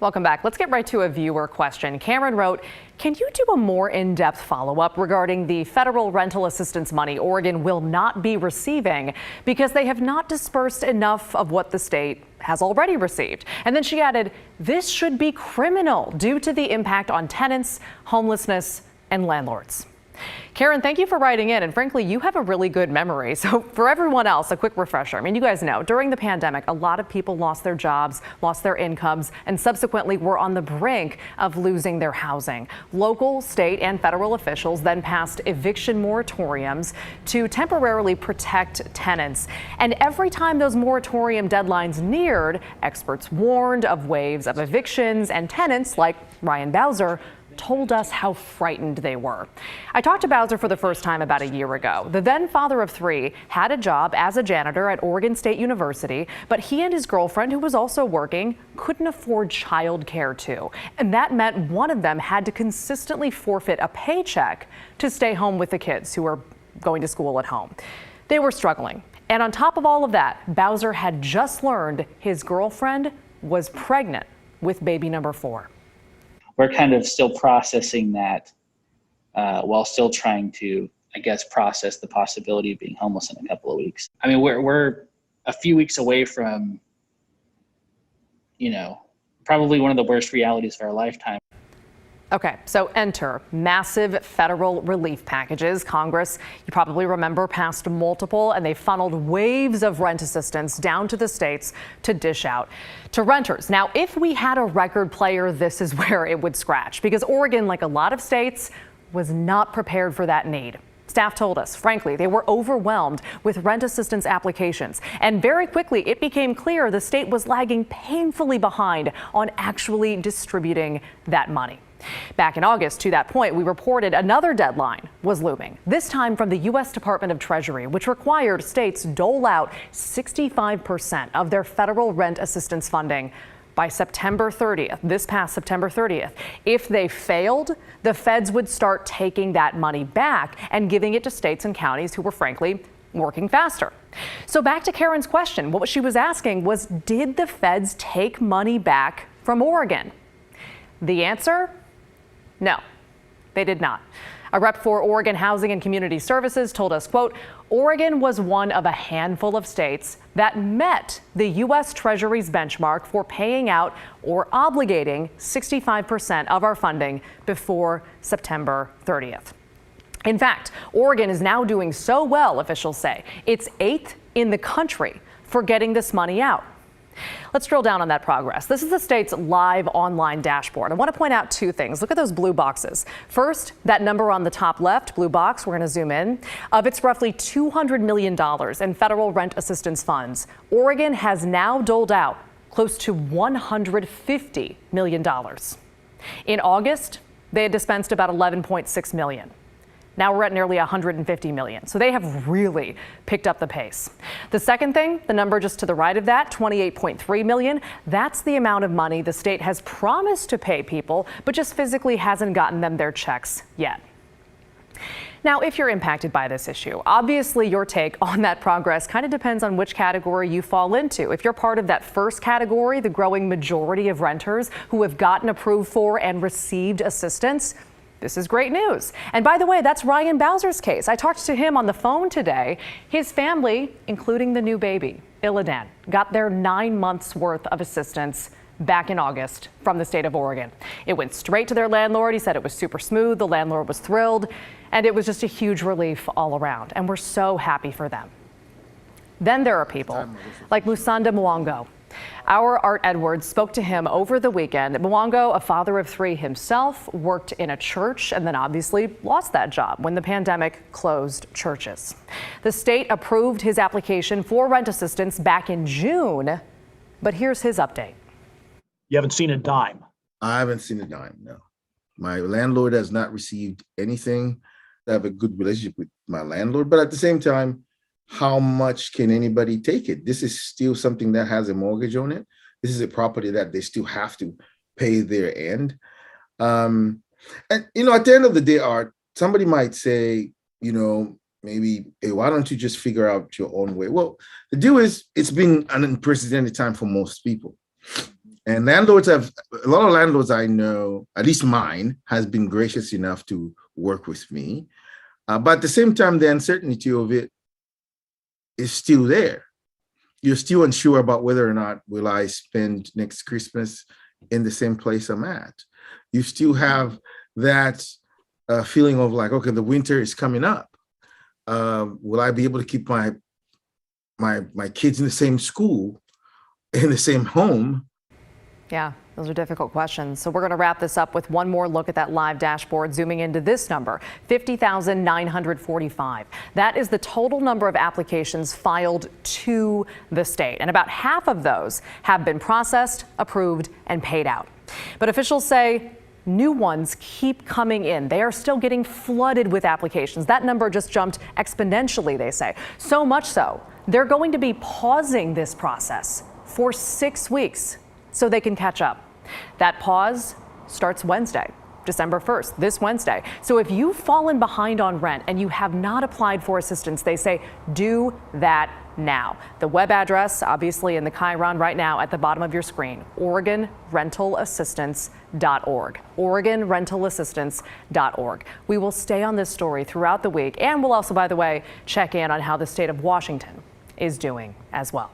Welcome back. Let's get right to a viewer question. Cameron wrote, can you do a more in-depth follow-up regarding the federal rental assistance money Oregon will not be receiving because they have not dispersed enough of what the state has already received? And then she added, this should be criminal due to the impact on tenants, homelessness, and landlords. Karen, thank you for writing in. And frankly, you have a really good memory. So for everyone else, a quick refresher. I mean, you guys know during the pandemic, a lot of people lost their jobs, lost their incomes, and subsequently were on the brink of losing their housing. Local, state, and federal officials then passed eviction moratoriums to temporarily protect tenants. And every time those moratorium deadlines neared, experts warned of waves of evictions, and tenants like Ryan Bowser told us how frightened they were. I talked to Bowser for the first time about a year ago. The then father of three had a job as a janitor at Oregon State University, but he and his girlfriend, who was also working, couldn't afford childcare too. And that meant one of them had to consistently forfeit a paycheck to stay home with the kids who were going to school at home. They were struggling. And on top of all of that, Bowser had just learned his girlfriend was pregnant with baby number 4. We're kind of still processing that while still trying to, I guess, process the possibility of being homeless in a couple of weeks. I mean, we're a few weeks away from, probably one of the worst realities of our lifetime. Okay, so enter massive federal relief packages. Congress, you probably remember, passed multiple, and they funneled waves of rent assistance down to the states to dish out to renters. Now, if we had a record player, this is where it would scratch, because Oregon, like a lot of states, was not prepared for that need. Staff told us, frankly, they were overwhelmed with rent assistance applications. And very quickly, it became clear the state was lagging painfully behind on actually distributing that money. Back in August, to that point, we reported another deadline was looming, this time from the U.S. Department of Treasury, which required states dole out 65% of their federal rent assistance funding by September 30th, this past September 30th. If they failed, the feds would start taking that money back and giving it to states and counties who were, frankly, working faster. So back to Karen's question, what she was asking was, did the feds take money back from Oregon? The answer? No, they did not. A rep for Oregon Housing and Community Services told us, quote, Oregon was one of a handful of states that met the U.S. Treasury's benchmark for paying out or obligating 65% of our funding before September 30th. In fact, Oregon is now doing so well, officials say, it's 8th in the country for getting this money out. Let's drill down on that progress. This is the state's live online dashboard. I want to point out two things. Look at those blue boxes. First, that number on the top left, blue box, we're going to zoom in, of its roughly $200 million in federal rent assistance funds. Oregon has now doled out close to $150 million. In August, they had dispensed about $11.6 million. Now we're at nearly $150 million. So they have really picked up the pace. The second thing, the number just to the right of that, $28.3 million, that's the amount of money the state has promised to pay people, but just physically hasn't gotten them their checks yet. Now, if you're impacted by this issue, obviously your take on that progress kind of depends on which category you fall into. If you're part of that first category, the growing majority of renters who have gotten approved for and received assistance, this is great news. And by the way, that's Ryan Bowser's case. I talked to him on the phone today. His family, including the new baby, Illidan, got their 9 months worth of assistance back in August from the state of Oregon. It went straight to their landlord. He said it was super smooth. The landlord was thrilled, and it was just a huge relief all around. And we're so happy for them. Then there are people like Musanda Mwango. Our Art Edwards spoke to him over the weekend. Mwango, a father of 3 himself, worked in a church and then obviously lost that job when the pandemic closed churches. The state approved his application for rent assistance back in June, but here's his update. You haven't seen a dime? I haven't seen a dime, no. My landlord has not received anything. I have a good relationship with my landlord, but at the same time, how much can anybody take it? This is still something that has a mortgage on it. This is a property that they still have to pay their end. And, at the end of the day, Art, somebody might say, maybe, hey, why don't you just figure out your own way? Well, the deal is it's been an unprecedented time for most people. And landlords have, a lot of landlords I know, at least mine, has been gracious enough to work with me. But at the same time, the uncertainty of it is still there. You're still unsure about whether or not will I spend next Christmas in the same place I'm at. You still have that feeling of like, okay, the winter is coming up. Will I be able to keep my kids in the same school, in the same home? Yeah, those are difficult questions. So we're going to wrap this up with one more look at that live dashboard, zooming into this number, 50,945. That is the total number of applications filed to the state. And about half of those have been processed, approved, and paid out. But officials say new ones keep coming in. They are still getting flooded with applications. That number just jumped exponentially, they say. So much so, they're going to be pausing this process for 6 weeks so they can catch up. That pause starts Wednesday, December 1st, this Wednesday. So if you've fallen behind on rent and you have not applied for assistance, they say do that now. The web address, obviously in the Chiron right now at the bottom of your screen, OregonRentalAssistance.org. OregonRentalAssistance.org. We will stay on this story throughout the week, and we'll also, by the way, check in on how the state of Washington is doing as well.